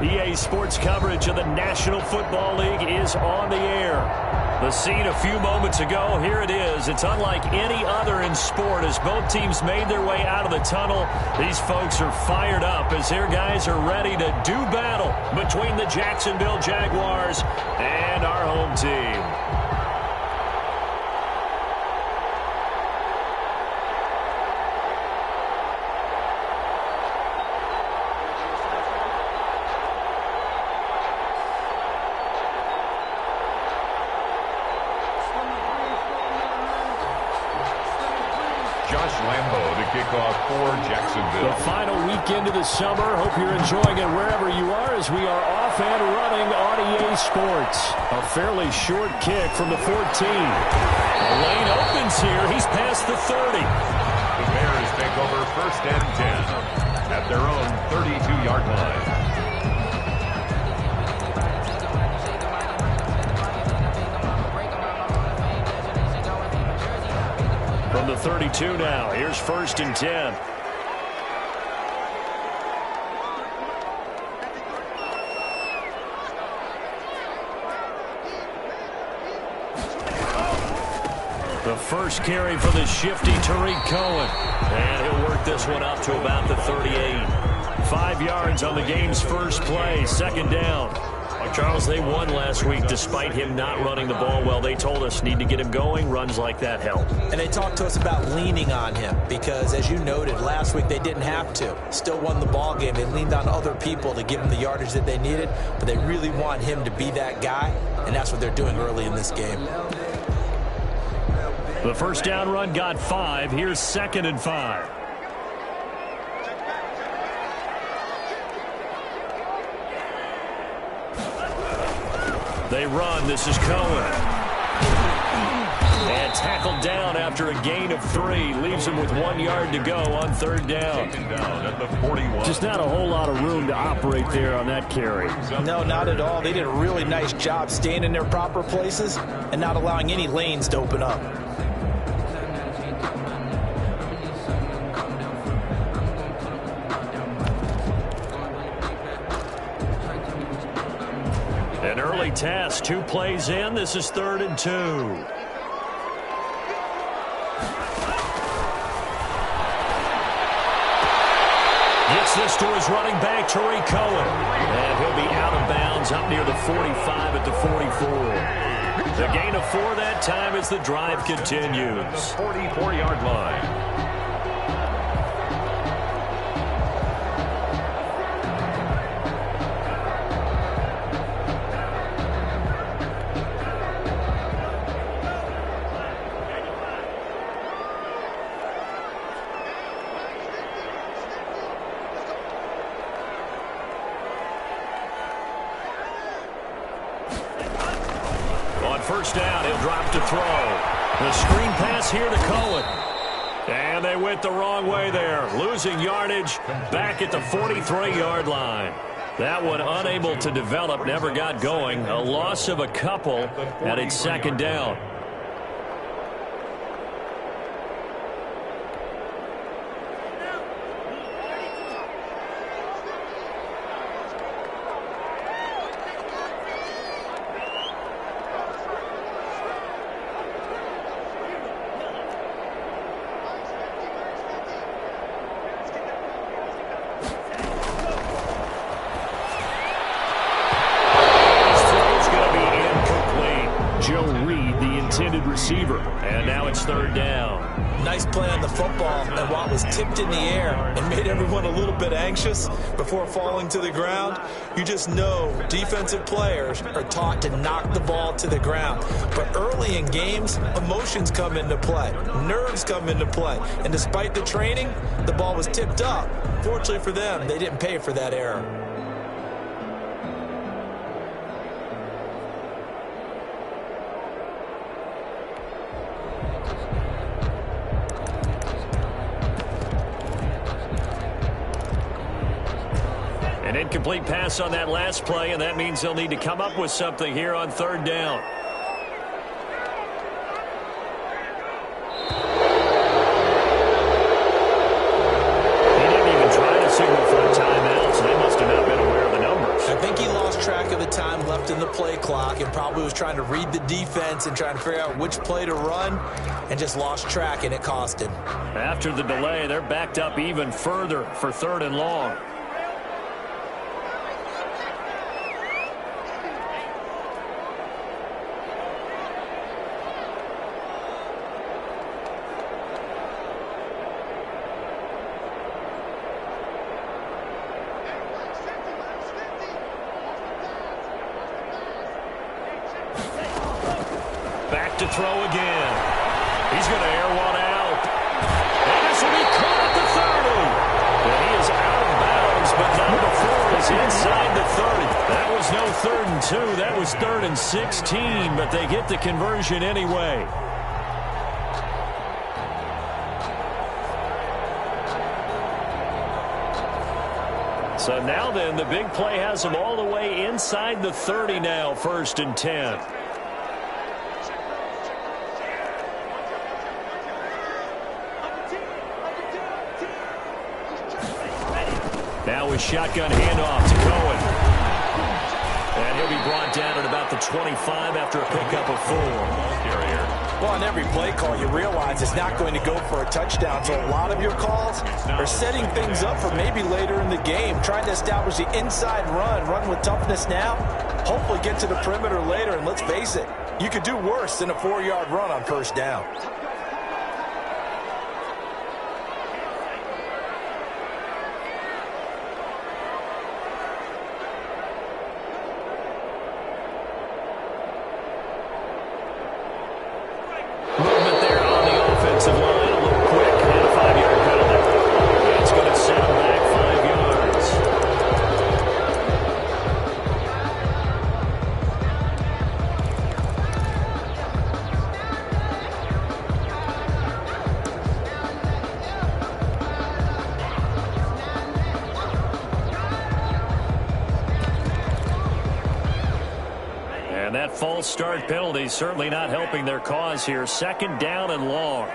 EA Sports coverage of the National Football League is on the air. The scene a few moments ago, here it is. It's unlike any other in sport as both teams made their way out of the tunnel. These folks are fired up as their guys are ready to do battle between the Jacksonville Jaguars and our home team. Jacksonville. The final weekend of the summer. Hope you're enjoying it wherever you are as we are off and running on EA Sports. A fairly short kick from the 14. The lane opens here. He's past the 30. The Bears take over 1st and 10 at their own 32-yard line. From the 32 now, here's 1st and 10. The first carry for the shifty Tariq Cohen. And he'll work this one up to about the 38. 5 yards on the game's first play, 2nd down. Charles, they won last week despite him not running the ball well. They told us need to get him going. Runs like that help. And they talked to us about leaning on him because, as you noted, last week they didn't have to. Still won the ball game. They leaned on other people to give them the yardage that they needed, but they really want him to be that guy, and that's what they're doing early in this game. The first down run got 5. Here's 2nd and 5. They run. This is Cohen. And tackled down after a gain of 3. Leaves him with 1 yard to go on 3rd down. At the 41. Just not a whole lot of room to operate there on that carry. No, not at all. They did a really nice job staying in their proper places and not allowing any lanes to open up. An early test, 2 plays in. This is 3rd and 2. Gets this to his running back, Tariq Cohen. And he'll be out of bounds up near the 45 at the 44. The gain of 4 that time as the drive continues. The 44-yard line. First down, he'll drop to throw. The screen pass here to Cohen. And they went the wrong way there. Losing yardage back at the 43-yard line. That one unable to develop, never got going. A loss of a couple, and it's 2nd down. Receiver, and now it's 3rd down. Nice play on the football, and while it was tipped in the air and made everyone a little bit anxious before falling to the ground, you just know defensive players are taught to knock the ball to the ground. But early in games, emotions come into play, nerves come into play, and despite the training, the ball was tipped up. Fortunately for them, they didn't pay for that error. An incomplete pass on that last play, and that means they'll need to come up with something here on 3rd down. He didn't even try to signal for a timeout, so they must have not been aware of the numbers. was trying to read the defense and trying to figure out which play to run and just lost track, and it cost him. After the delay, they're backed up even further for 3rd and long. Back to throw again. He's going to air one out. And this will be caught at the 30. And he is out of bounds, but not before he's inside the 30. That was no 3rd and 2. That was 3rd and 16, but they get the conversion anyway. So now then, the big play has them all the way inside the 30 now, 1st and 10. Now with shotgun handoff to Cohen. And he'll be brought down at about the 25 after a pickup of 4. Well, on every play call, you realize it's not going to go for a touchdown. So a lot of your calls are setting things up for maybe later in the game, trying to establish the inside run with toughness now, hopefully get to the perimeter later. And let's face it, you could do worse than a 4-yard run on 1st down. That false start penalty certainly not helping their cause here. 2nd down and long.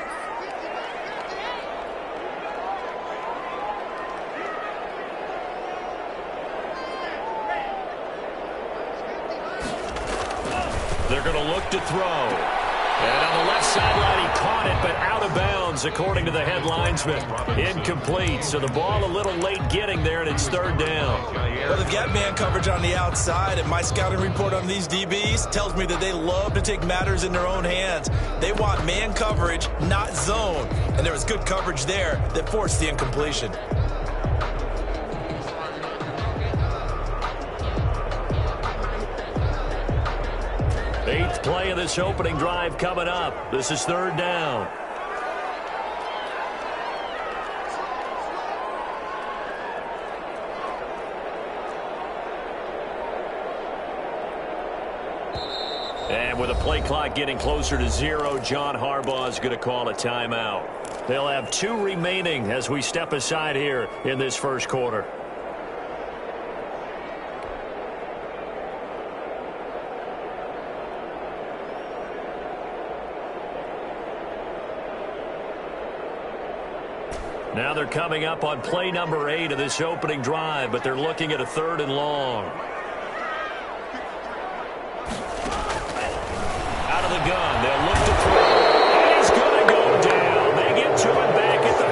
They're going to look to throw. And on the left sideline, he caught it, but out of bounds, according to the head linesman. Incomplete, so the ball a little late getting there, and it's 3rd down. Well, they've got man coverage on the outside, and my scouting report on these DBs tells me that they love to take matters in their own hands. They want man coverage, not zone. And there was good coverage there that forced the incompletion. Eighth play of this opening drive coming up. This is 3rd down. And with a play clock getting closer to 0, John Harbaugh is going to call a timeout. They'll have 2 remaining as we step aside here in this 1st quarter. Now they're coming up on play number 8 of this opening drive, but they're looking at a 3rd and long. Out of the gun, they'll look to throw. And he's going to go down. They get to him back at the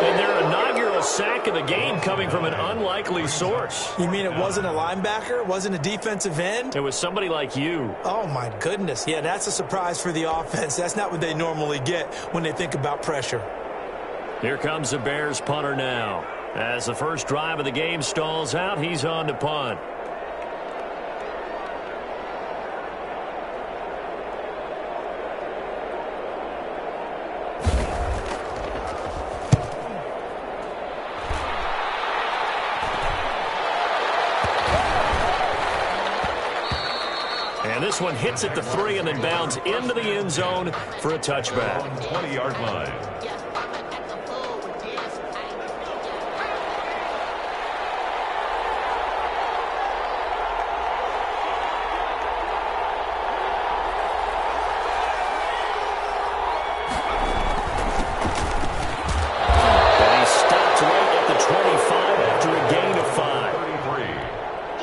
40. And their inaugural sack of the game coming from an unlikely source. You mean it wasn't a linebacker? It wasn't a defensive end? It was somebody like you. Oh, my goodness. Yeah, that's a surprise for the offense. That's not what they normally get when they think about pressure. Here comes the Bears punter now. As the first drive of the game stalls out, he's on to punt. And this one hits at the 3 and then bounds into the end zone for a touchback. 20-yard line.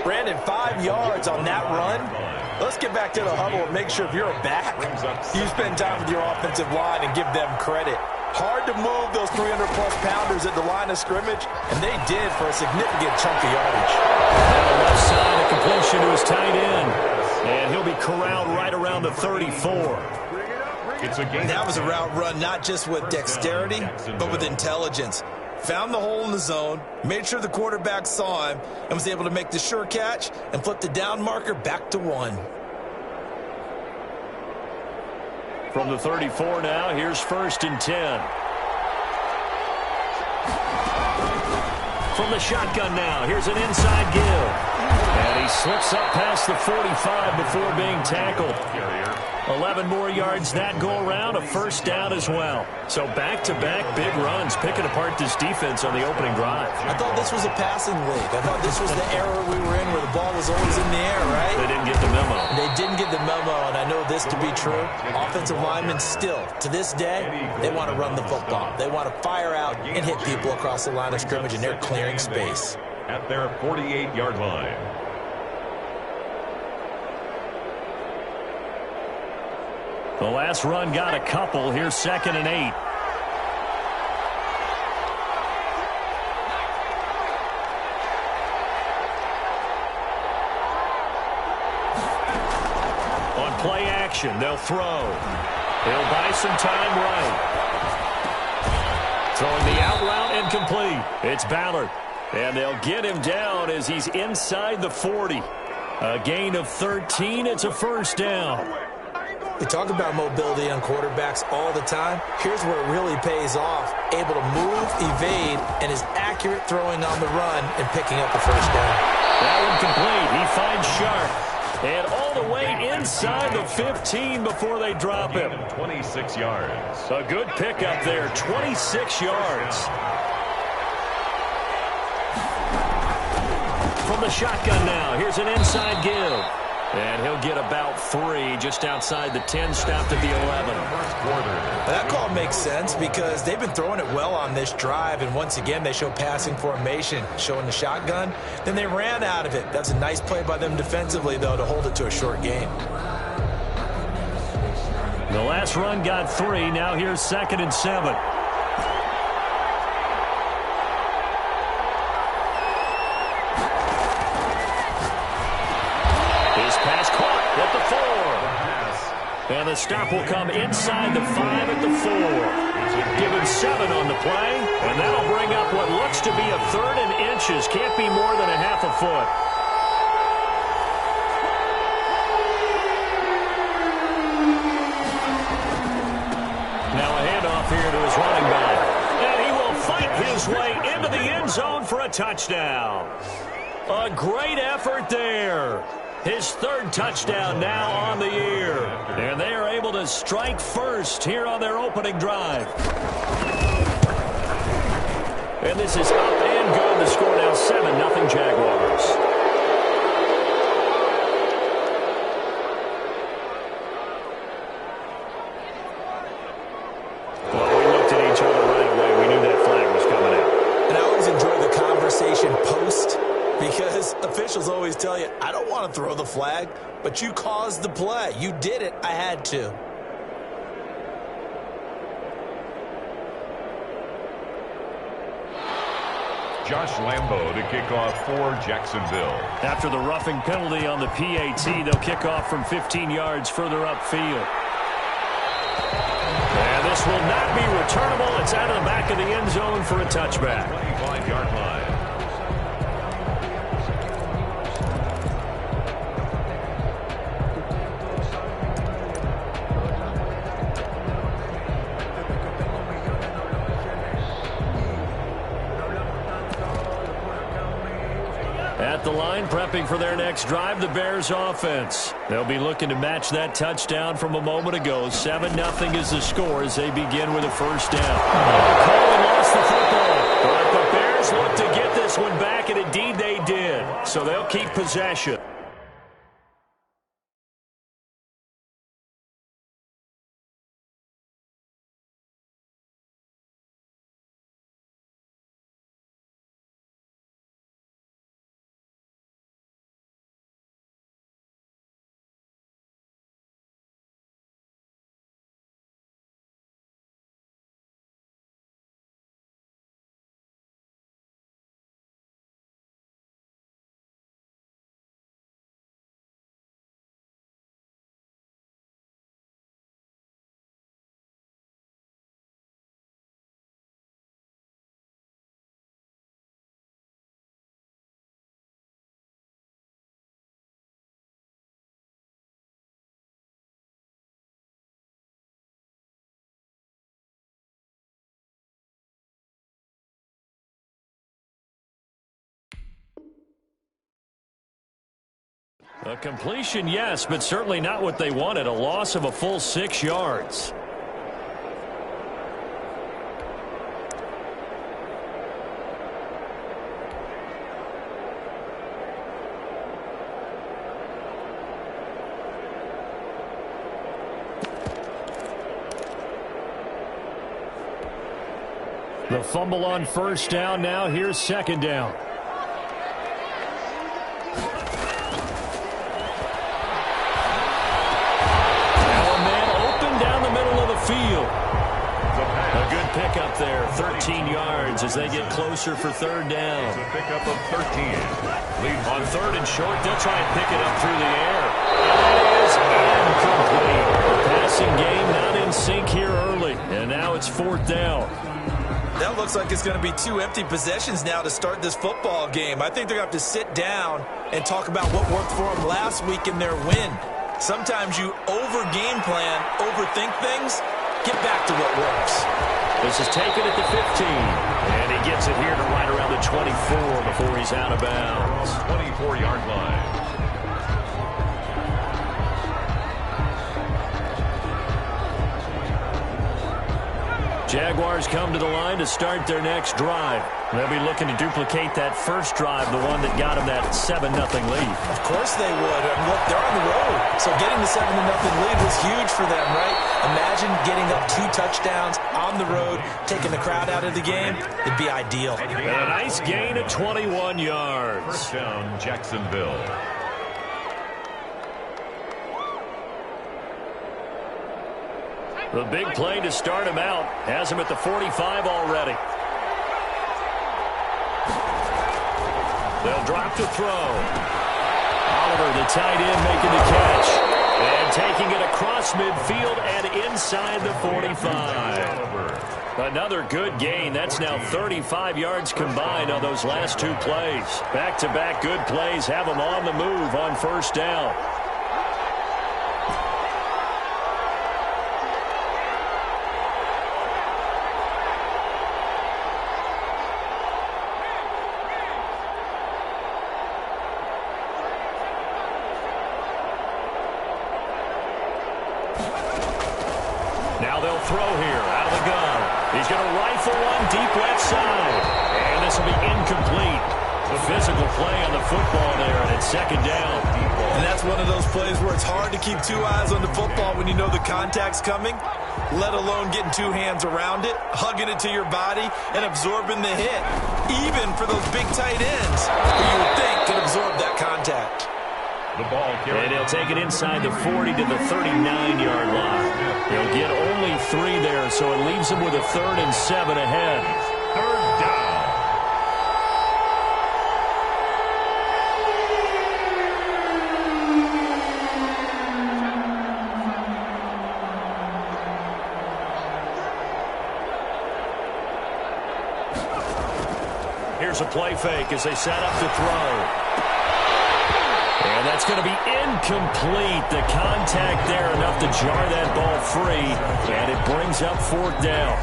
Brandon, 5 yards on that run. let's get back to the huddle and make sure if you're a back, you spend time with your offensive line and give them credit. Hard to move those 300-plus pounders at the line of scrimmage, and they did for a significant chunk of yardage. On the left side, a completion to his tight end. And he'll be corralled right around the 34. It's a game. That was a route run not just with dexterity, but with intelligence. Found the hole in the zone, made sure the quarterback saw him, and was able to make the sure catch and flip the down marker back to 1. From the 34 now, here's 1st and 10. From the shotgun now, here's an inside give. And he slips up past the 45 before being tackled. 11 more yards that go around, a 1st down as well. So back-to-back big runs, picking apart this defense on the opening drive. I thought this was a passing league. I thought this was the era we were in where the ball was always in the air, right? They didn't get the memo. They didn't get the memo, and I know this to be true. Offensive linemen still, to this day, they want to run the football. They want to fire out and hit people across the line of scrimmage, and they're clearing space. At their 48-yard line. The last run got a couple. Here's 2nd and 8. On play action, they'll throw. He'll buy some time right. Throwing the out route incomplete. It's Ballard. And they'll get him down as he's inside the 40. A gain of 13. It's a 1st down. We talk about mobility on quarterbacks all the time. Here's where it really pays off. Able to move, evade, and is accurate throwing on the run and picking up the 1st down. That one complete. He finds Sharp. And all the way inside the 15 before they drop him. 26 yards. A good pickup there, 26 yards. From the shotgun now, here's an inside give. And he'll get about 3 just outside the 10, stopped at the 11. That call makes sense because they've been throwing it well on this drive, and once again they show passing formation, showing the shotgun. Then they ran out of it. That's a nice play by them defensively, though, to hold it to a short gain. The last run got 3. Now here's 2nd and 7. At the 4. And the stop will come inside the 5 at the 4. Given 7 on the play, and that'll bring up what looks to be a 3rd and inches. Can't be more than a half a foot. Now a handoff here to his running back. And he will fight his way into the end zone for a touchdown. A great effort there. His 3rd touchdown now on the year. And they are able to strike first here on their opening drive. And this is up and good. The score now 7-0 Jaguars. Well, we looked at each other right away. We knew that flag was coming out. And I always enjoy the conversation post, because officials always tell you, I don't want to throw the flag, but you caused the play. You did it. I had to. Josh Lambo to kick off for Jacksonville. After the roughing penalty on the PAT, they'll kick off from 15 yards further upfield. And this will not be returnable. It's out of the back of the end zone for a touchback. 25-yard line. At the line, prepping for their next drive, the Bears offense. They'll be looking to match that touchdown from a moment ago. 7-0 is the score as they begin with a 1st down. Colin lost the football. But the Bears look to get this one back, and indeed they did. So they'll keep possession. A completion, yes, but certainly not what they wanted. A loss of a full 6 yards. The fumble on first down. Now here's second down. Field. A good pickup there, 13 yards as they get closer for third down. It's a pickup of 13. Leads on third and short, they'll try and pick it up through the air. And it is incomplete. The passing game not in sync here early, and now it's fourth down. That looks like it's going to be 2 empty possessions now to start this football game. I think they're going to have to sit down and talk about what worked for them last week in their win. Sometimes you over-game plan, overthink things. Get back to what works. This is taken at the 15. And he gets it here to right around the 24 before he's out of bounds. 24-yard line. Jaguars come to the line to start their next drive. They'll be looking to duplicate that first drive, the one that got them that 7-0 lead. Of course they would. I mean, look, they're on the road. So getting the 7-0 lead was huge for them, right? Imagine getting up 2 touchdowns on the road, taking the crowd out of the game. It'd be ideal. And a nice gain of 21 yards. First down, Jacksonville. The big play to start him out. Has him at the 45 already. They'll drop to throw. Oliver, the tight end, making the catch. And taking it across midfield and inside the 45. Another good gain. That's now 35 yards combined on those last 2 plays. Back-to-back good plays have them on the move on first down. Now they'll throw here out of the gun. He's going to rifle one deep left side. And this will be incomplete. The physical play on the football there, and it's second down. And that's one of those plays where it's hard to keep 2 eyes on the football when you know the contact's coming, let alone getting 2 hands around it, hugging it to your body, and absorbing the hit. Even for those big tight ends who you would think could absorb that contact. The ball and he'll take it inside the 40 to the 39-yard line. He'll get only 3 there, so it leaves him with a 3rd and 7 ahead. Third down. Here's a play fake as they set up to throw. And that's going to be incomplete. The contact there enough to jar that ball free, and it brings up fourth down.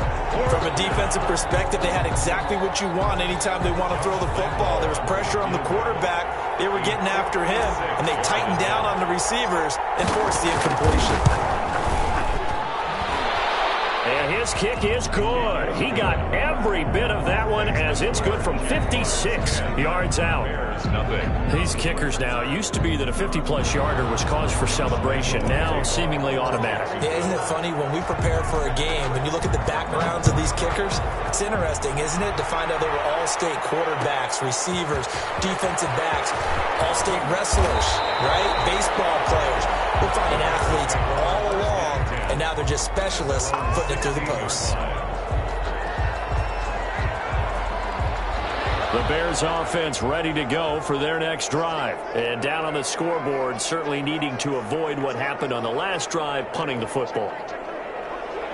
From a defensive perspective, they had exactly what you want anytime they want to throw the football. There was pressure on the quarterback. They were getting after him, and they tightened down on the receivers and forced the incompletion. And his kick is good. He got every bit of that one as it's good from 56 yards out. These kickers now, it used to be that a 50-plus yarder was cause for celebration. Now seemingly automatic. Yeah, isn't it funny when we prepare for a game, when you look at the backgrounds of these kickers, it's interesting, isn't it, to find out they were all-state quarterbacks, receivers, defensive backs, all-state wrestlers, right? Baseball players. We're finding athletes all along, and now they're just specialists putting it through the posts. The Bears offense ready to go for their next drive. And down on the scoreboard, certainly needing to avoid what happened on the last drive, punting the football.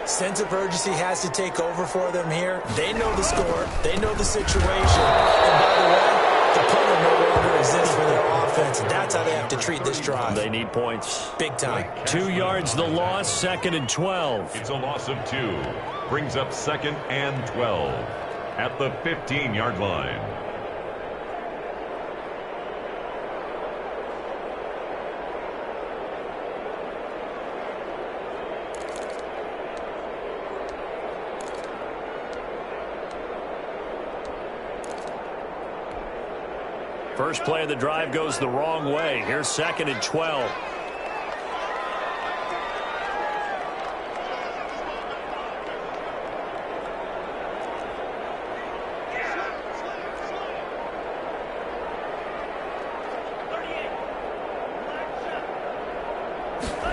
Sense of urgency has to take over for them here. They know the score. They know the situation. And by the way, the punter no longer exists for their offense. And that's how they have to treat this drive. They need points. Big time. 2 yards the loss, 2nd and 12. It's a loss of 2. Brings up 2nd and 12 at the 15-yard line. First play of the drive goes the wrong way. Here's 2nd and 12.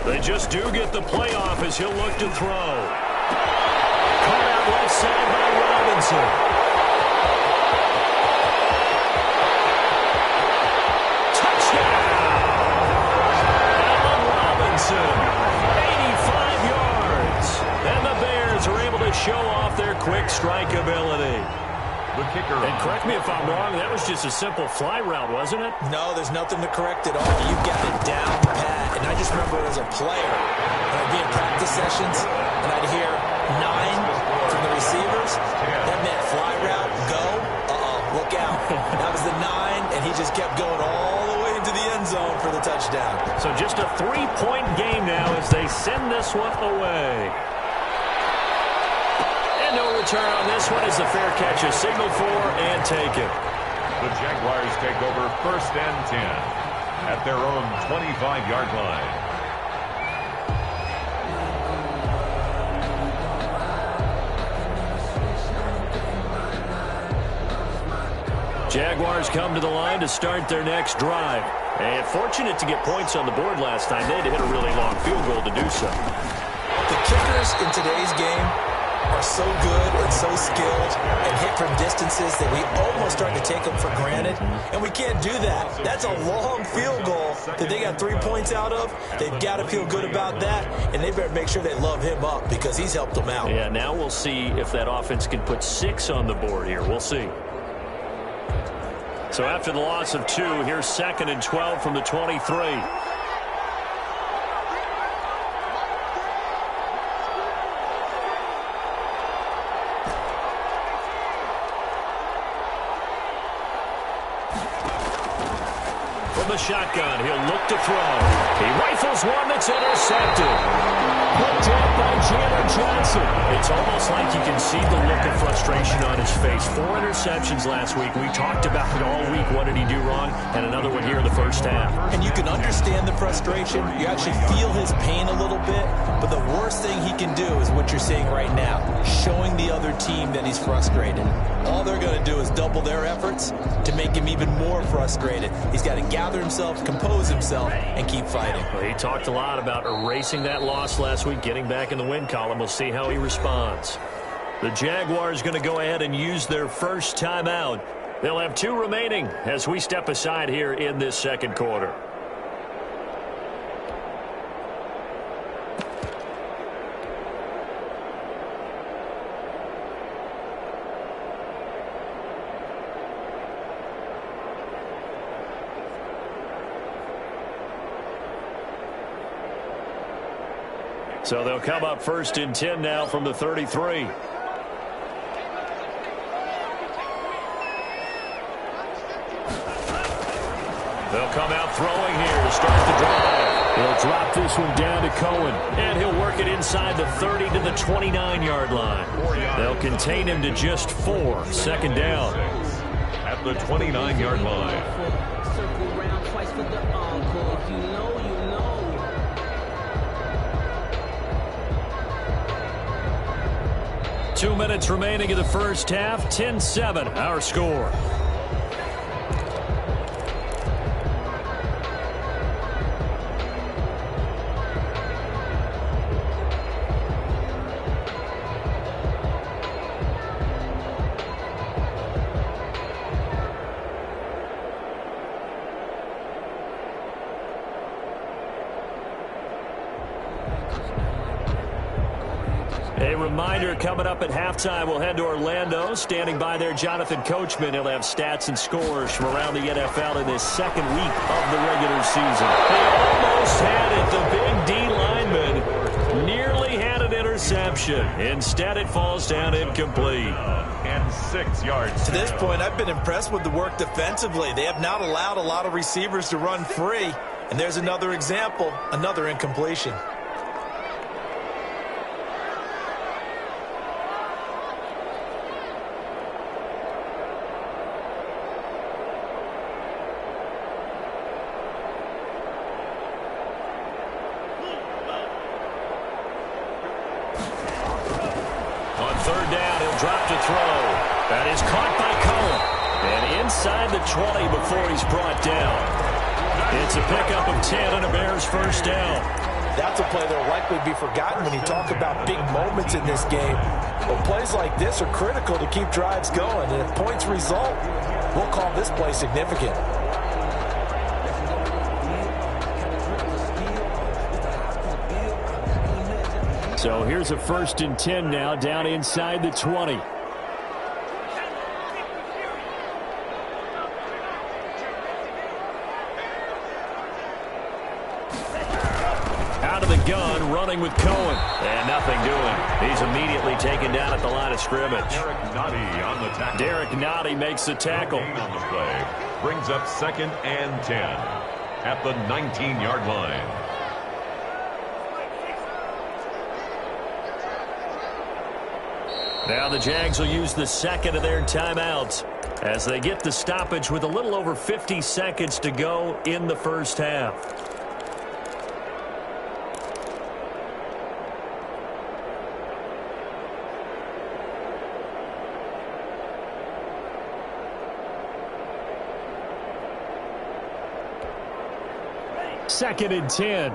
They just do get the playoff as he'll look to throw. Caught out left side by Robinson. Touchdown! Allen Robinson, 85 yards. And the Bears are able to show off their quick strike ability. The kicker. And correct me if I'm wrong, that was just a simple fly route, wasn't it? No, there's nothing to correct at all. You got it down pat. And I just remember as a player, when I'd be in practice sessions, and I'd hear 9 from the receivers. That meant fly route, go. Look out. That was the 9, and he just kept going all the way into the end zone for the touchdown. So just a 3-point game now as they send this one away. No return on this one as the fair catch is signaled for and taken. The Jaguars take over 1st and 10 at their own 25-yard line. Jaguars come to the line to start their next drive. And fortunate to get points on the board last time. They had to hit a really long field goal to do so. The kickers in today's game are so good and so skilled and hit from distances that we almost start to take them for granted, and we can't do that. That's a long field goal that they got 3 points out of. They've got to feel good about that, and they better make sure they love him up because he's helped them out. Yeah, now we'll see if that offense can put 6 on the board here. We'll see. So after the loss of 2, here's 2nd and 12 from the 23. Shotgun. He'll look to throw. He rifles one that's intercepted. Picked up by Chandler Johnson. It's almost like you can see the look of frustration on his face. 4 interceptions last week. We talked about it all week. What did he do wrong? And another one here in the first half. And you can understand the frustration. You actually feel his pain a little bit. But the worst thing he can do is what you're seeing right now, showing the other team that he's frustrated. All they're going to do is double their efforts to make him even more frustrated. He's got to gather himself, compose himself, and keep fighting. Well, he talked a lot about erasing that loss last week, getting back in the win column. We'll see how he responds. The Jaguars going to go ahead and use their first timeout. They'll have 2 remaining as we step aside here in this second quarter. So they'll come up 1st and 10 now from the 33. They'll come out throwing here to start the drive. He'll drop this one down to Cohen, and he'll work it inside the 30 to the 29-yard line. They'll contain him to just 4, 2nd down. At the 29-yard line. Circle round twice for the encore. If you know, you know. Two minutes remaining in the first half. 10-7, our score. A reminder coming up at halftime, we'll head to Orlando. Standing by there, Jonathan Coachman. He'll have stats and scores from around the NFL in this second week of the regular season. They almost had it. The big D lineman nearly had an interception. Instead, it falls down incomplete. And 6 yards. To this point, I've been impressed with the work defensively. They have not allowed a lot of receivers to run free. And there's another example, another incompletion. On third down, he'll drop to throw. That is caught by Cohen. And inside the 20 before he's brought down. It's a pickup of 10 and a Bears first down. That's a play that will likely be forgotten when you talk about big moments in this game. But plays like this are critical to keep drives going. And if points result, we'll call this play significant. So here's a 1st and 10 now, down inside the 20. Out of the gun, running with Cohen. And nothing doing. He's immediately taken down at the line of scrimmage. Derek Nottie on the tackle. Derek Nottie makes the tackle. On the play. Brings up 2nd and 10 at the 19-yard line. Now the Jags will use the second of their timeouts as they get the stoppage with a little over 50 seconds to go in the first half. Second and 10.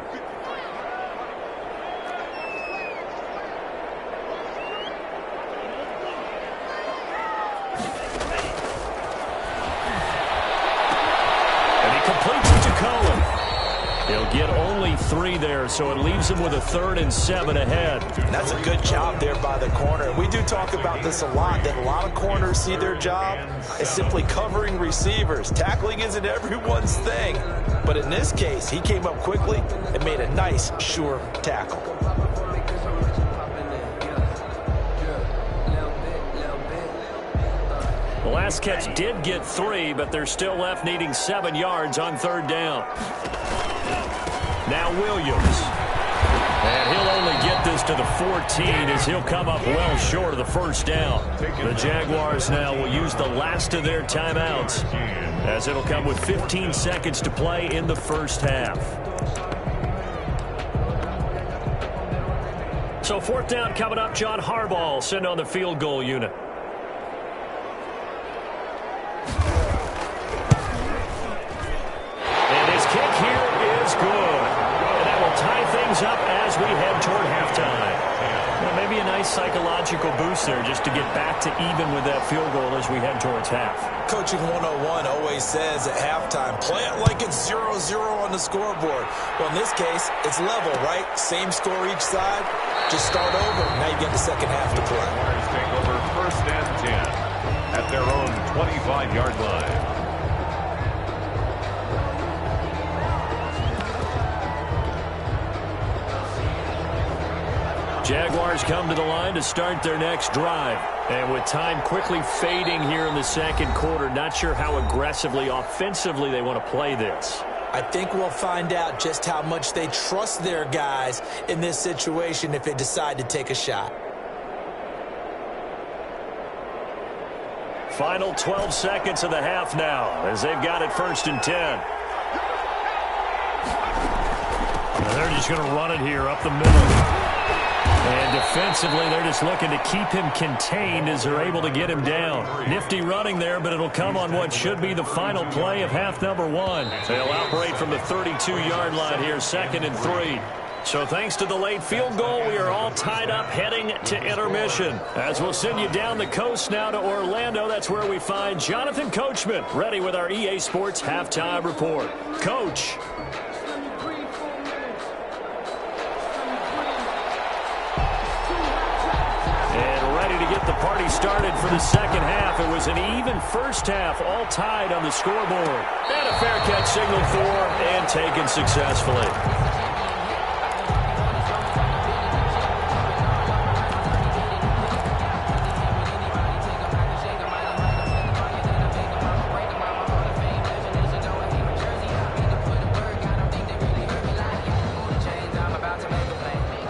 He'll get only 3 there, so it leaves him with a 3rd and 7 ahead. That's a good job there by the corner. We do talk about this a lot, that a lot of corners see their job as simply covering receivers. Tackling isn't everyone's thing. But in this case, he came up quickly and made a nice, sure tackle. The last catch did get 3, but they're still left needing 7 yards on third down. Now Williams. And he'll only get this to the 14 as he'll come up well short of the first down. The Jaguars now will use the last of their timeouts as it'll come with 15 seconds to play in the first half. So 4th down coming up. John Harbaugh sent on the field goal unit. And his kick here is good. And that will tie things up as we head toward halftime. Well, maybe a nice psychological boost there just to get back to even with that field goal as we head towards half. Coaching 101 always says at halftime, play it like it's 0-0 on the scoreboard. Well, in this case, it's level, right? Same score each side. Just start over. Now you get the second half to play. Warriors take over 1st and 10 at their own 25-yard line. Jaguars come to the line to start their next drive. And with time quickly fading here in the second quarter, not sure how aggressively, offensively they want to play this. I think we'll find out just how much they trust their guys in this situation if they decide to take a shot. Final 12 seconds of the half now as they've got it 1st and 10. And they're just going to run it here up the middle. And defensively, they're just looking to keep him contained as they're able to get him down. Nifty running there, but it'll come on what should be the final play of half number 1. They'll operate from the 32-yard line here, 2nd and 3. So thanks to the late field goal, we are all tied up heading to intermission. As we'll send you down the coast now to Orlando, that's where we find Jonathan Coachman, ready with our EA Sports Halftime Report. Coach. Get the party started for the second half. It was an even first half, all tied on the scoreboard. And a fair catch signaled for and taken successfully.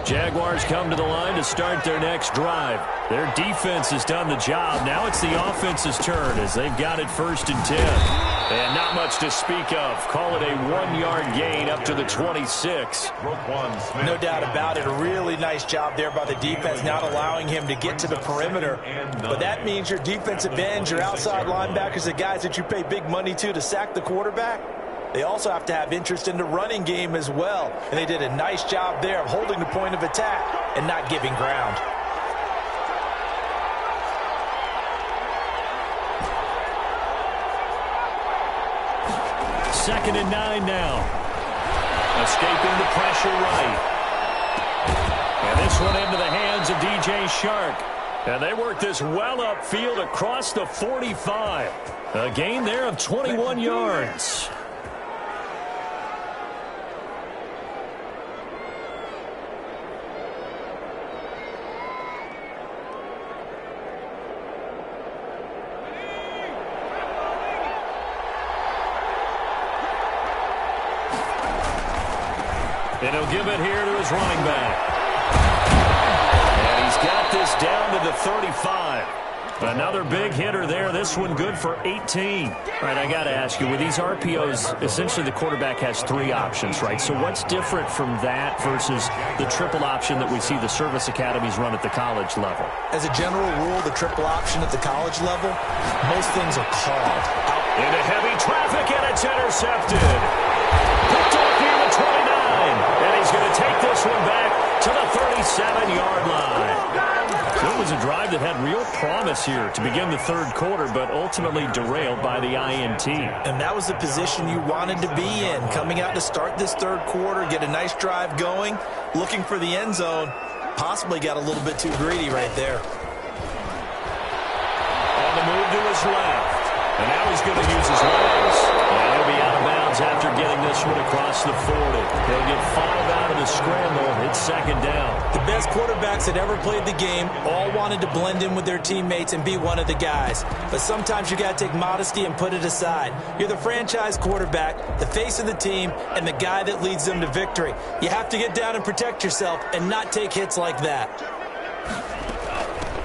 Jaguars come to the line to start their next drive. Their defense has done the job. Now it's the offense's turn as they've got it 1st and 10. And not much to speak of. Call it a 1-yard gain up to the 26. No doubt about it. A really nice job there by the defense, not allowing him to get to the perimeter. But that means your defensive ends, your outside linebackers, the guys that you pay big money to sack the quarterback, they also have to have interest in the running game as well. And they did a nice job there of holding the point of attack and not giving ground. 2nd and 9 now. Escaping the pressure right. And this one into the hands of DJ Shark. And they work this well upfield across the 45. A gain there of 21 yards. And he'll give it here to his running back. And he's got this down to the 35. Another big hitter there. This one good for 18. All right, I got to ask you, with these RPOs, essentially the quarterback has 3 options, right? So what's different from that versus the triple option that we see the service academies run at the college level? As a general rule, the triple option at the college level, most things are called out. Into heavy traffic, and it's intercepted. Picked up near the 29. And he's going to take this one back to the 37-yard line. So it was a drive that had real promise here to begin the 3rd quarter, but ultimately derailed by the INT. And that was the position you wanted to be in, coming out to start this 3rd quarter, get a nice drive going, looking for the end zone. Possibly got a little bit too greedy right there. On the move to his left. And now he's going to use his legs. And he'll be out of bounds after getting this one across the 40. He'll get 5 out of the scramble. It's 2nd down. The best quarterbacks that ever played the game all wanted to blend in with their teammates and be one of the guys. But sometimes you got to take modesty and put it aside. You're the franchise quarterback, the face of the team, and the guy that leads them to victory. You have to get down and protect yourself and not take hits like that.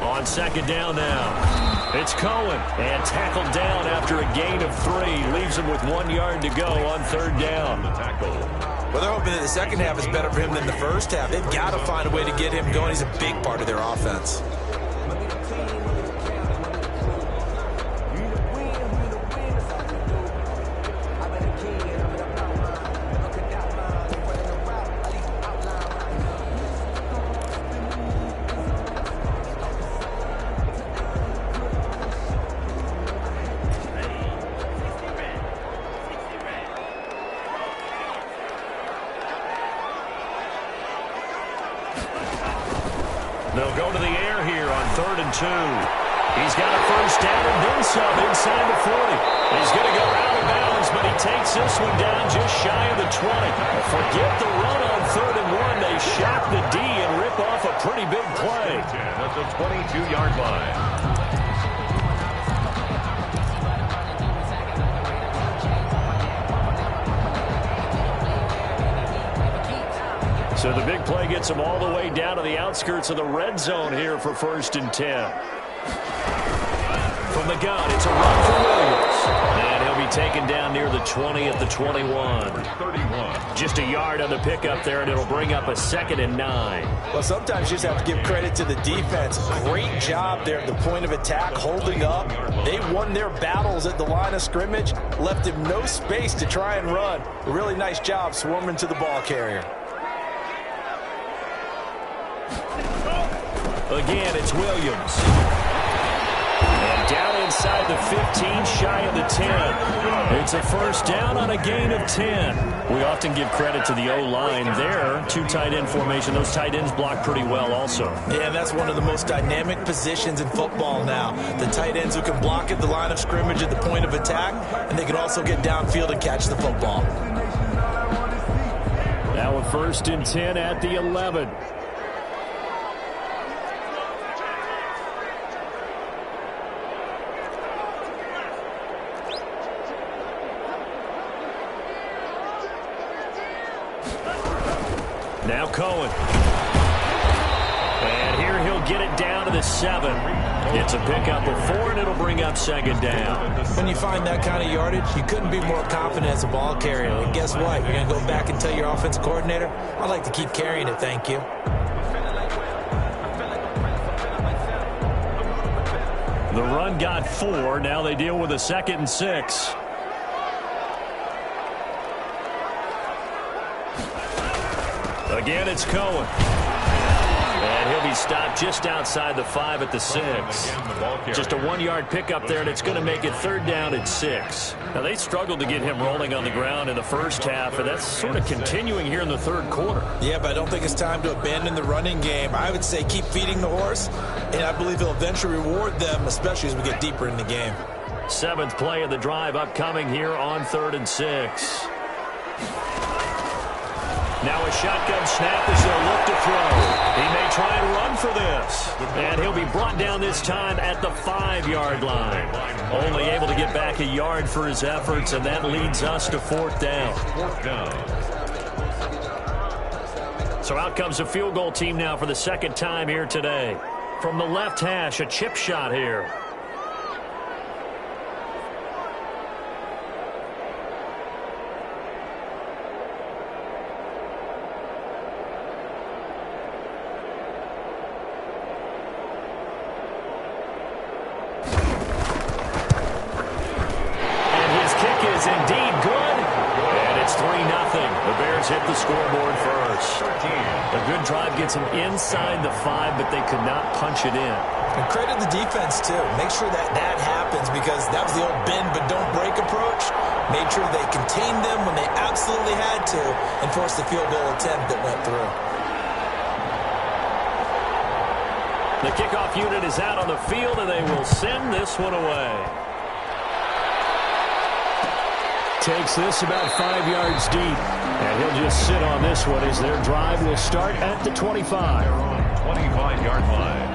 On 2nd down now. It's Cohen, and tackled down after a gain of 3. Leaves him with 1 yard to go on 3rd down. Well, they're hoping that the second half is better for him than the first half. They've got to find a way to get him going. He's a big part of their offense. They'll go to the air here on 3rd and 2. He's got a 1st down and then some inside the 40. He's going to go out of bounds, but he takes this one down just shy of the 20. Forget the run on 3rd and 1. They shock the D and rip off a pretty big play. At the 22-yard line. So the big play gets him all the way down to the outskirts of the red zone here for 1st and 10. From the gun, it's a run for Williams. And he'll be taken down near the 20 at the 21. 31. Just a yard on the pickup there, and it'll bring up a 2nd and 9. Well, sometimes you just have to give credit to the defense. Great job there at the point of attack, holding up. They won their battles at the line of scrimmage, left him no space to try and run. A really nice job swarming to the ball carrier. Again, it's Williams. And down inside the 15, shy of the 10. It's a 1st down on a gain of 10. We often give credit to the O-line there. 2 tight end formation. Those tight ends block pretty well also. Yeah, that's one of the most dynamic positions in football now. The tight ends who can block at the line of scrimmage at the point of attack, and they can also get downfield and catch the football. Now a 1st and 10 at the 11. Now Cohen. And here he'll get it down to the 7. It's a pickup of 4, and it'll bring up second down. When you find that kind of yardage, you couldn't be more confident as a ball carrier. And guess what? You're going to go back and tell your offensive coordinator, I'd like to keep carrying it, thank you. The run got 4. Now they deal with a 2nd and 6. Again, it's Cohen. And he'll be stopped just outside the 5 at the 6. Just a 1-yard pickup there, and it's going to make it 3rd down and 6. Now, they struggled to get him rolling on the ground in the first half, and that's sort of continuing here in the 3rd quarter. Yeah, but I don't think it's time to abandon the running game. I would say keep feeding the horse, and I believe he'll eventually reward them, especially as we get deeper in the game. 7th play of the drive upcoming here on 3rd and 6. Now a shotgun snap as they'll look to throw. He may try and run for this. And he'll be brought down this time at the 5-yard line. Only able to get back a yard for his efforts, and that leads us to 4th down. So out comes the field goal team now for the 2nd time here today. From the left hash, a chip shot here. Hit the scoreboard first. A good drive gets them inside the 5, but they could not punch it in. And credit the defense, too. Make sure that happens, because that was the old bend but don't break approach. Made sure they contained them when they absolutely had to and forced the field goal attempt that went through. The kickoff unit is out on the field, and they will send this one away. Takes this about 5 yards deep. And he'll just sit on this one as their drive will start at the 25. They're on 25-yard line.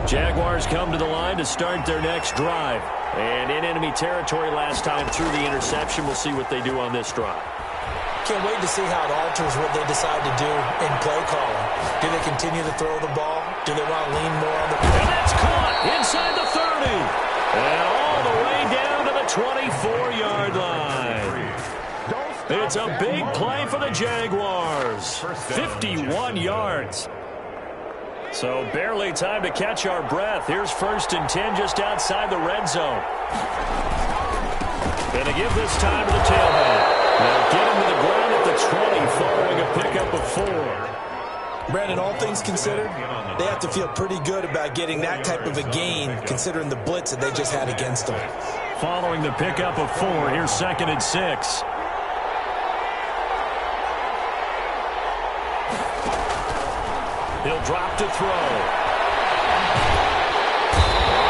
Jaguars come to the line to start their next drive. And in enemy territory last time through the interception. We'll see what they do on this drive. Can't wait to see how it alters what they decide to do in play calling. Do they continue to throw the ball? Do they want to lean more on the... And that's caught inside the 30. And all the way down to the 24-yard line. It's a big play for the Jaguars. 51 yards. So barely time to catch our breath. Here's 1st and 10 just outside the red zone. And to give this time to the tailback. Now get him to the ground at the 20 following a pickup of 4. Brandon, all things considered, they have to feel pretty good about getting that type of a gain considering the blitz that they just had against them. Following the pickup of 4, here's 2nd and 6. He'll drop to throw.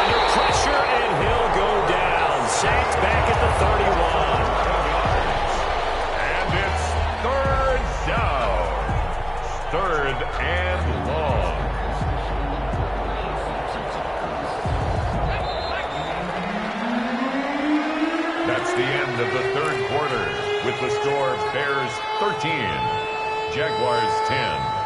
Under pressure, and he'll go down. Sacked back at the 31. Down. 3rd and long. That's the end of the 3rd quarter with the score Bears 13, Jaguars 10.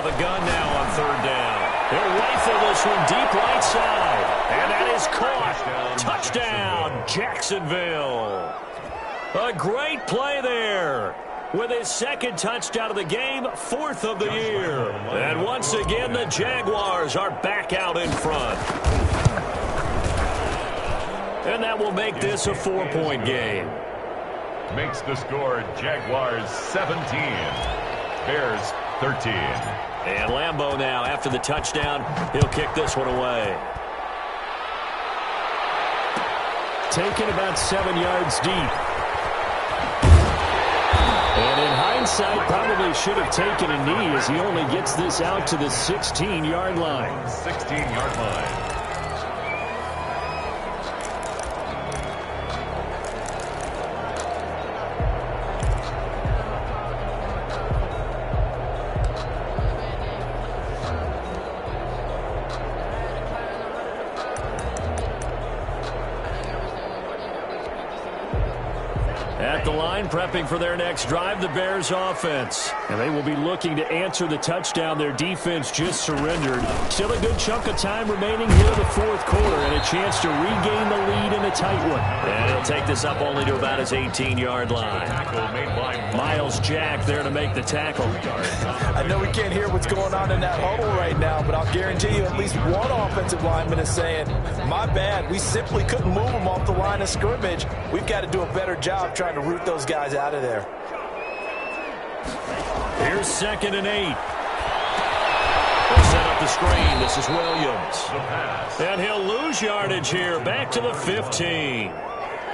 The gun now on 3rd down. He'll rifle this one deep right side. And that is caught. Touchdown, Jacksonville. A great play there. With his 2nd touchdown of the game, 4th of the year. And once again, the Jaguars are back out in front. And that will make this a 4-point game. makes the score Jaguars 17, Bears 13. And Lambeau now, after the touchdown, he'll kick this one away. Taken about 7 yards deep. And in hindsight, probably should have taken a knee as he only gets this out to the 16-yard line. 16-yard line. At the line, prepping for their next drive, the Bears offense. And they will be looking to answer the touchdown their defense just surrendered. Still a good chunk of time remaining here in the fourth quarter and a chance to regain the lead in a tight one. And he'll take this up only to about his 18-yard line. Miles Jack there to make the tackle. I know we can't hear what's going on in that huddle right now, but I'll guarantee you at least one offensive lineman is saying, my bad, we simply couldn't move them off the line of scrimmage. We've got to do a better job trying to root those guys out of there. Here's 2nd and 8. They'll set up the screen. This is Williams. And he'll lose yardage here. Back to the 15.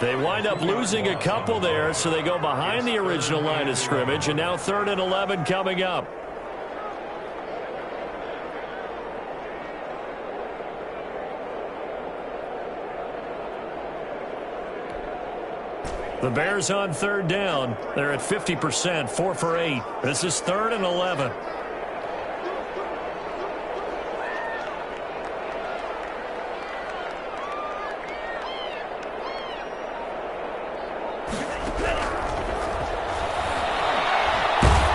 They wind up losing a couple there, so they go behind the original line of scrimmage, and now 3rd and 11 coming up. The Bears on 3rd down. They're at 50%, 4 for 8. This is 3rd and 11.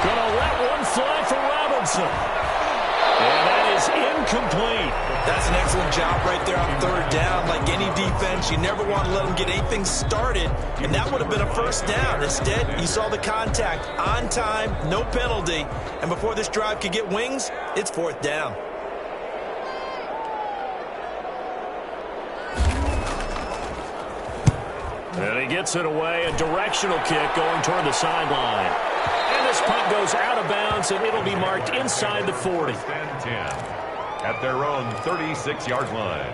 Gonna let one fly for Robinson. And that is incomplete. That's an excellent job right there on 3rd down. Like any defense, you never want to let them get anything started, and that would have been a 1st down. Instead, you saw the contact on time, no penalty, and before this drive could get wings, it's 4th down. And he gets it away, a directional kick going toward the sideline. And this punt goes out of bounds, and it'll be marked inside the 40. 10. At their own 36-yard line.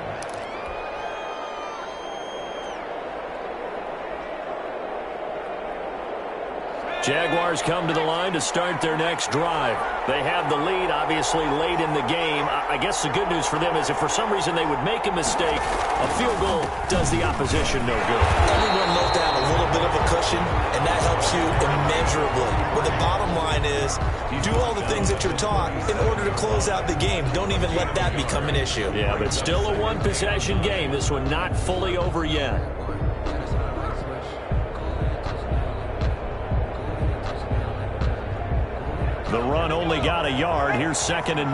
Jaguars come to the line to start their next drive. They have the lead, obviously, late in the game. I guess the good news for them is if for some reason they would make a mistake, a field goal does the opposition no good. Everyone knows to have a little bit of a cushion, and that helps you immeasurably. But the bottom line is, you do all the things that you're taught in order to close out the game. Don't even let that become an issue. Yeah, but still a one-possession game. This one not fully over yet. The run only got a yard. Here's 2nd and 9.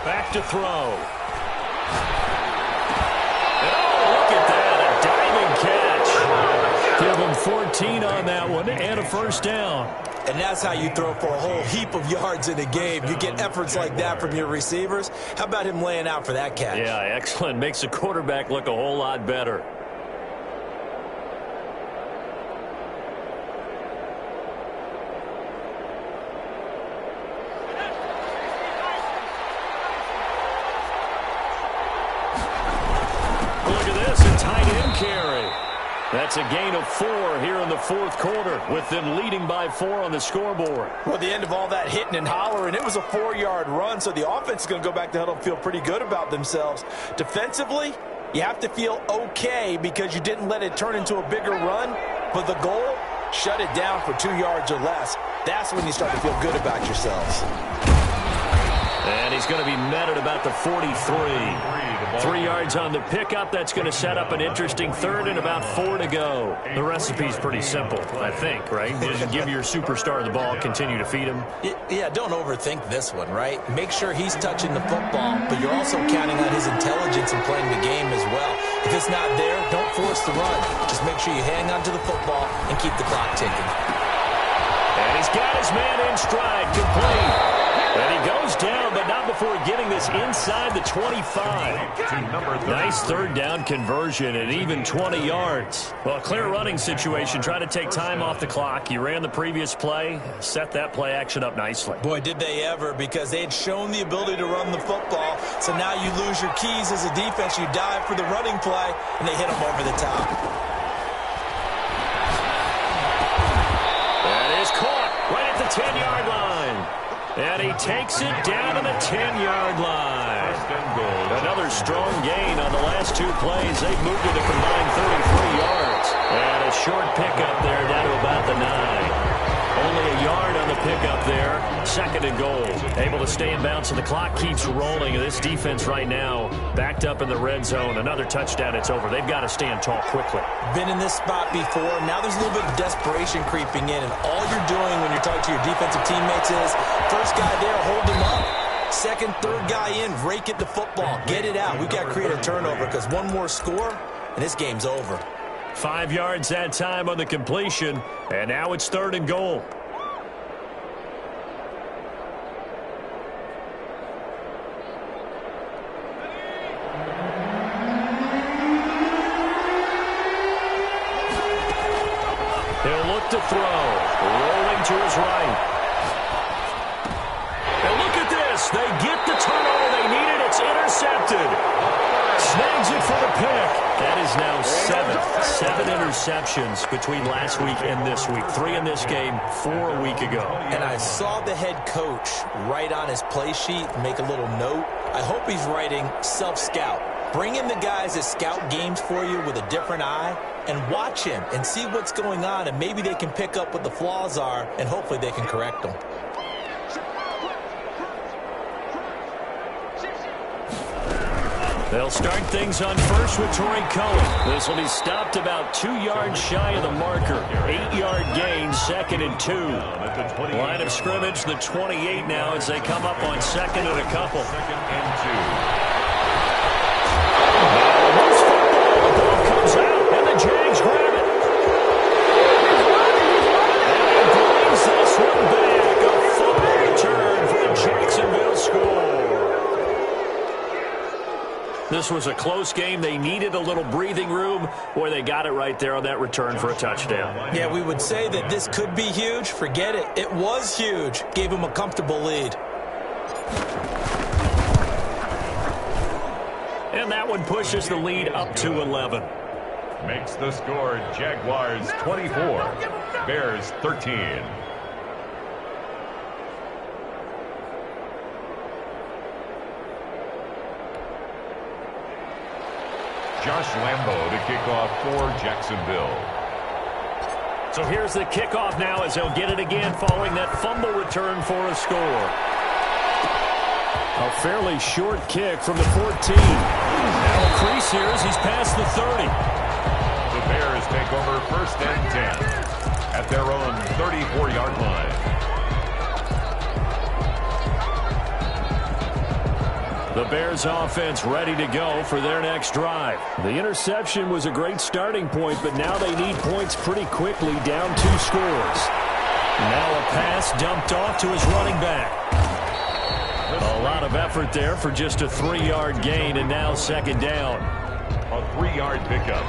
Back to throw. And oh, look at that, a diving catch. Give him 14 on that one and a 1st down. And that's how you throw for a whole heap of yards in a game. You get efforts like that from your receivers. How about him laying out for that catch? Yeah, excellent. Makes the quarterback look a whole lot better. That's a gain of 4 here in the fourth quarter, with them leading by 4 on the scoreboard. Well, at the end of all that hitting and hollering, it was a 4-yard run, so the offense is going to go back to huddle and feel pretty good about themselves. Defensively, you have to feel okay because you didn't let it turn into a bigger run, but the goal, shut it down for 2 yards or less. That's when you start to feel good about yourselves. And he's going to be met at about the 43. 3 yards on the pickup. That's going to set up an interesting 3rd and about 4 to go. The recipe's pretty simple, I think, right? Just give your superstar the ball, continue to feed him. Yeah, don't overthink this one, right? Make sure he's touching the football, but you're also counting on his intelligence in playing the game as well. If it's not there, don't force the run. Just make sure you hang on to the football and keep the clock ticking. And he's got his man in stride, complete. And he goes down, but not before getting this inside the 25. Nice third down conversion and even 20 yards. Well, clear running situation. Try to take time off the clock. You ran the previous play, set that play action up nicely. Boy, did they ever, because they had shown the ability to run the football. So now you lose your keys as a defense. You dive for the running play, and they hit them over the top. That is caught right at the 10-yard line. And he takes it down to the 10-yard line. Another strong gain on the last two plays. They've moved it a combined 33 yards. And a short pickup there down to about the 9. Only a yard on the pickup there. Second and goal. Able to stay in bounds, and the clock keeps rolling. This defense right now backed up in the red zone. Another touchdown, it's over. They've got to stand tall quickly. Been in this spot before. Now there's a little bit of desperation creeping in, and all you're doing when you're talking to your defensive teammates is first guy there, hold him up. Second, third guy in, rake it to football. Get it out. We've got to create a turnover because one more score, and this game's over. 5 yards that time on the completion, and now it's third and goal. He'll look to throw, rolling to his right. And look at this. They get the turnover they needed. It's intercepted. Snags it for the pick. That is now seven interceptions between last week and this week. 3 in this game, 4 a week ago. And I saw the head coach write on his play sheet, make a little note. I hope he's writing self-scout. Bring in the guys that scout games for you with a different eye and watch him and see what's going on, and maybe they can pick up what the flaws are, and hopefully they can correct them. They'll start things on first with Torrey Cohen. This will be stopped about 2 yards shy of the marker. 8-yard gain, second and 2. Line of scrimmage, the 28 now as they come up on second and a couple. Second and 2. The ball comes out, and the Jags grab it. And he brings this one back. A fumble return for the Jacksonville score. This was a close game. They needed a little breathing room. Boy, they got it right there on that return for a touchdown. Yeah, we would say that this could be huge. Forget it. It was huge. Gave them a comfortable lead. And that one pushes the lead up to 11. Makes the score Jaguars 24, Bears 13. Josh Lambo to kick off for Jacksonville. So here's the kickoff now as they'll get it again following that fumble return for a score. A fairly short kick from the 14. Now a crease here as he's past the 30. The Bears take over first and 10 at their own 34-yard line. The Bears offense ready to go for their next drive. The interception was a great starting point, but now they need points pretty quickly, down 2 scores. Now a pass dumped off to his running back. A lot of effort there for just a 3-yard gain, and now second down. A 3-yard pickup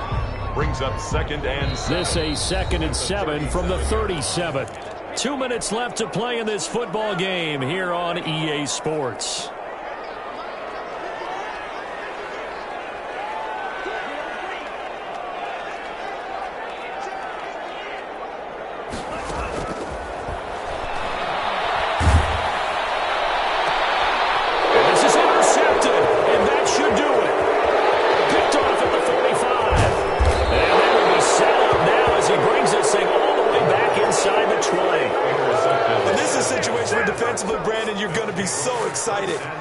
brings up second and 7. This a second and 7 from the 37. 2 minutes left to play in this football game here on EA Sports.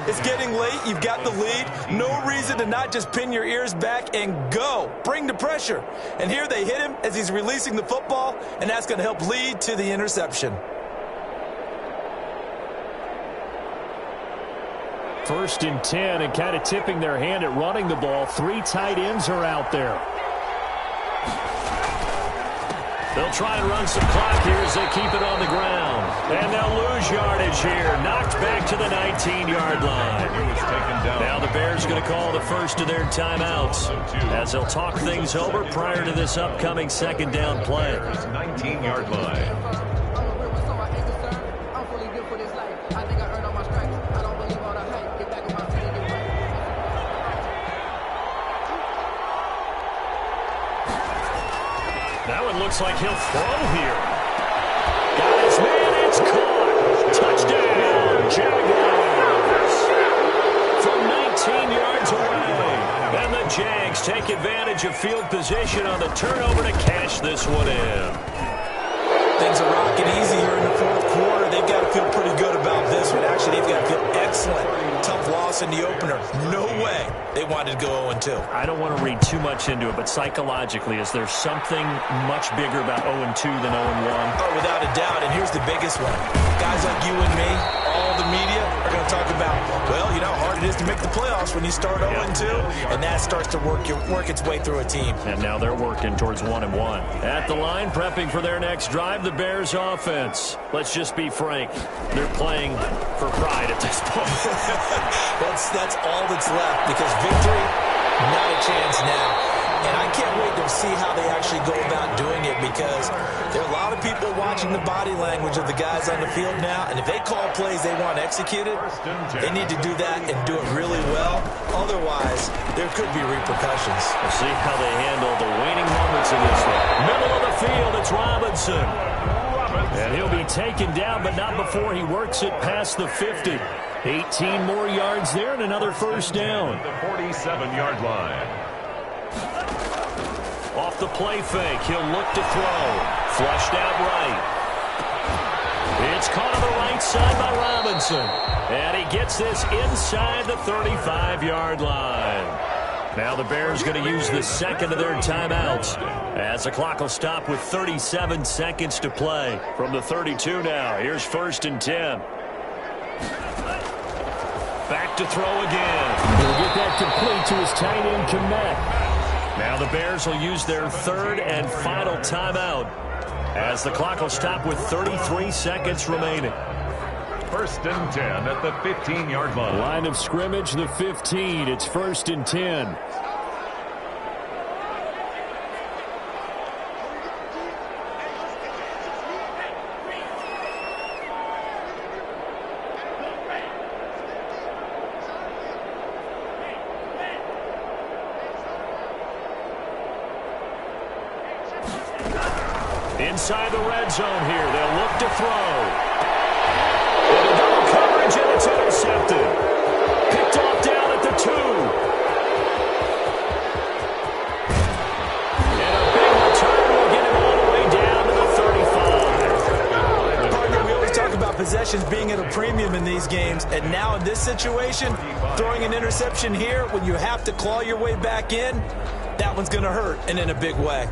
It's getting late. You've got the lead. No reason to not just pin your ears back and go. Bring the pressure. And here they hit him as he's releasing the football, and that's going to help lead to the interception. First and 10, and kind of tipping their hand at running the ball. 3 tight ends are out there. They'll try and run some clock here as they keep it on the ground. And they'll lose yardage here. Knocked back to the 19-yard line. Now the Bears going to call the first of their timeouts as they'll talk things over prior to this upcoming second down play. 19-yard line. Now it looks like he'll throw here. Got his man, it's caught. Touchdown, Jaguars. From 19 yards away. And the Jags take advantage of field position on the turnover to cash this one in. Things are rocking easy here in the fourth quarter. They've got to feel pretty good about this one. Actually, they've got to feel excellent. Tough loss in the opener. No way they wanted to go 0-2. I don't want to read too much into it, but psychologically, is there something much bigger about 0-2 than 0-1? Oh, without a doubt. And here's the biggest one. Guys like you and me, all the media, are going to talk about, well, you know how hard it is to make the playoffs when you start 0-2, and that starts to work its way through a team. And now they're working towards 1-1. At the line, prepping for their next drive, the Bears offense. Let's just be frank. They're playing for pride at this point. That's all that's left, because victory, not a chance now. And I can't wait to see how they actually go about doing it, because there are a lot of people watching the body language of the guys on the field now, and if they call plays they want executed, they need to do that and do it really well. Otherwise, there could be repercussions. We'll see how they handle the waning moments of this one. Middle of the field, it's Robinson. And he'll be taken down, but not before he works it past the 50. 18 more yards there and another first down. The 47-yard line. Off the play fake, he'll look to throw. Flushed out right. It's caught on the right side by Robinson. And he gets this inside the 35-yard line. Now the Bears going to use the second of their timeouts, as the clock will stop with 37 seconds to play. From the 32 now, here's 1st and 10. Back to throw again. He'll get that complete to his tight end, Kmet. Now the Bears will use their third and final timeout, as the clock will stop with 33 seconds remaining. 1st and 10 at the 15-yard line. Line of scrimmage, the 15. It's 1st and 10. Inside the red zone here, they'll look to throw. And a double coverage, and it's intercepted. Picked off down at the 2. And a big return will get him all the way down to the 35. Partner, we always talk about possessions being at a premium in these games, and now in this situation, throwing an interception here when you have to claw your way back in, that one's going to hurt, and in a big way.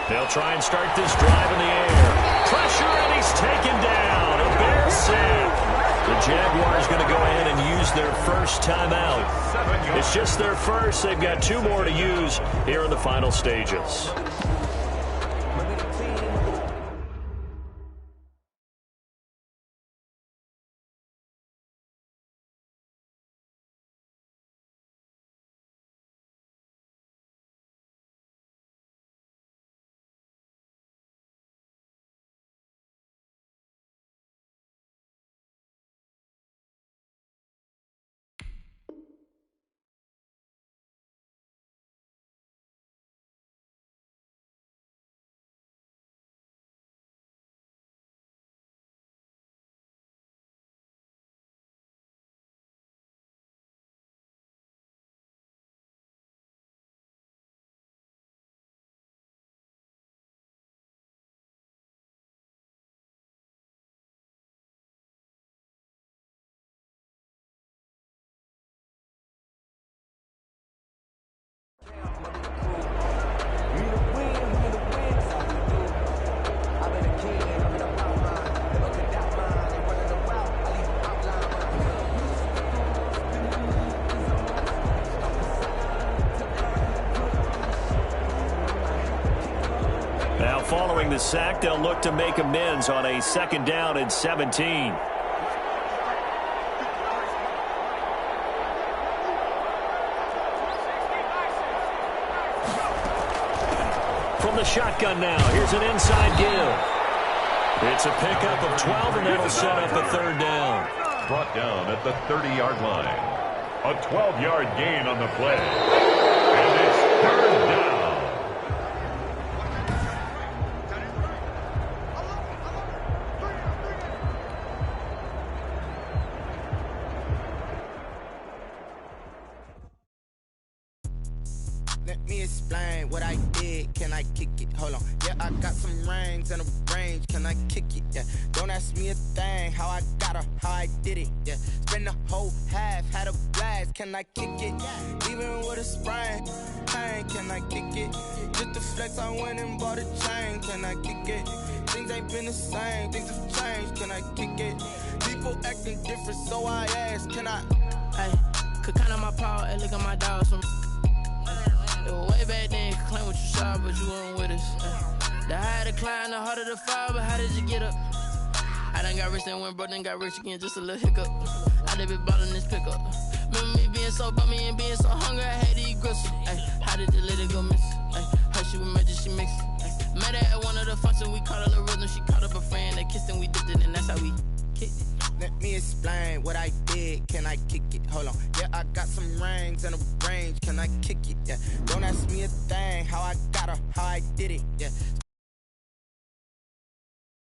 They'll try and start this drive in the air. Pressure, and he's taken down. A Bears sack. The Jaguars going to go ahead and use their first timeout. It's just their first. They've got 2 more to use here in the final stages. following the sack, they'll look to make amends on a 2nd down and 17. From the shotgun now, here's an inside give. It's a pickup of 12, and that'll set up a 3rd down. Brought down at the 30-yard line. A 12-yard gain on the play. And it's 3rd down. Let me explain what I did. Can I kick it? Hold on. Yeah, I got some rings and a range. Can I kick it? Yeah. Don't ask me a thing. How I got her, how I did it. Yeah. Spend the whole half, had a blast. Can I kick it? Even with a sprain, pain. Can I kick it? Just to flex, I went and bought a chain. Can I kick it? Things ain't been the same. Things have changed. Can I kick it? People acting different, so I ask. Can I? Hey, could count on my power and look at my dogs from. It was way back then, could claim what you saw, but you weren't with us. The higher the climb, the harder the fall, but how did you get up? I done got rich and went broke, then got rich again, just a little hiccup. I done been ballin' this pickup. Remember me being so bummy and being so hungry, I had to eat gristle. Ay, how did the lady go miss? Ay, her she was magic, she mixed. Met her at one of the functions, we caught her the rhythm, she caught up a friend, they kissed and we dipped it, and that's how we kicked it. Let me explain what I did. Can I kick it? Hold on. Yeah, I got some rings and a range. Can I kick it? Yeah. Don't ask me a thing. How I got her, how I did it. Yeah.